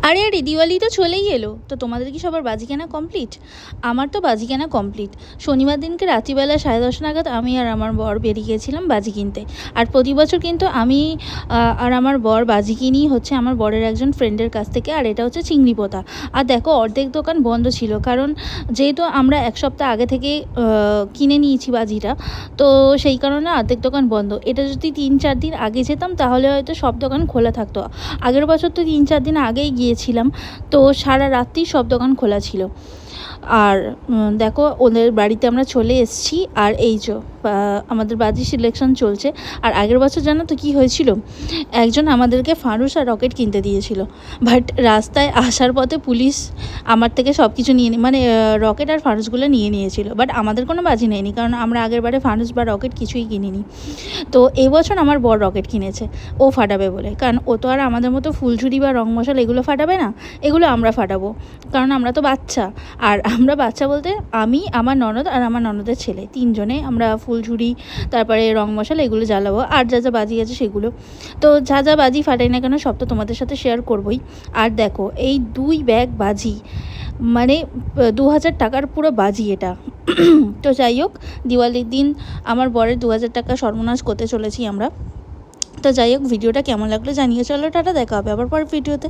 আরে আরে দিওয়ালি তো চলেই এলো, তো তোমাদের কি সবার বাজি কেনা কমপ্লিট? আমার তো বাজি কেনা কমপ্লিট। শনিবার দিনকে রাত্রিবেলা 10:30 নাগাদ আমি আর আমার বর বেরিয়ে গেছিলাম বাজি কিনতে। আর প্রতি বছর কিন্তু আমি আর আমার বর বাজি কিনি হচ্ছে আমার বরের একজন ফ্রেন্ডের কাছ থেকে, আর এটা হচ্ছে চিংড়ি পোতা। আর দেখো অর্ধেক দোকান বন্ধ ছিল, কারণ যেহেতু আমরা এক সপ্তাহ আগে থেকে কিনে নিয়েছি বাজিটা, তো সেই কারণে অর্ধেক দোকান বন্ধ। এটা যদি 3-4 দিন আগে যেতাম তাহলে হয়তো সব দোকান খোলা থাকতো। আগের বছর তো 3-4 দিন আগেই গিয়েছিলাম, তো সারা রাত্রি সব দোকান খোলা ছিল। আর দেখো ওদের বাড়িতে আমরা চলে এসেছি, আর এই যে আমাদের বাজি সিলেকশন চলছে। আর আগের বছর জানো তো কী হয়েছিল, একজন আমাদেরকে ফানুস আর রকেট কিনতে দিয়েছিল, বাট রাস্তায় আসার পথে পুলিশ আমার থেকে সব কিছু নিয়ে মানে রকেট আর ফানুসগুলো নিয়ে নিয়েছিল, বাট আমাদের কোনো বাজি নেয়নি, কারণ আমরা আগের বারে ফানুস বা রকেট কিছুই কিনিনি। তো এবছর আমার বর রকেট কিনেছে, ও ফাটাবে বলে, কারণ ও তো আর আমাদের মতো ফুলঝুরি বা রং মশাল এগুলো ফাটাবে না, এগুলো আমরা ফাটাবো, কারণ আমরা তো বাচ্চা। আর আমরা বাচ্চা বলতে আমি, আমার ননদ আর আমার ননদের ছেলে, তিনজনে আমরা ফুলঝুরি তারপরে রং মশাল এগুলো জ্বালাবো, আর যা যা বাজি আছে সেগুলো। তো যা যা বাজি ফাটাই না কেন সব তো তোমাদের সাথে শেয়ার করবই। আর দেখো এই 2 ব্যাগ বাজি, মানে 2000 টাকার পুরো বাজি এটা। তো যাই হোক, দিওয়ালির দিন আমার বরের 2000 টাকা সর্বনাশ করতে চলেছি আমরা। তো যাই হোক, ভিডিওটা কেমন লাগলো জানিয়ে, চলো টাটা, দেখা হবে আবার পরের ভিডিওতে।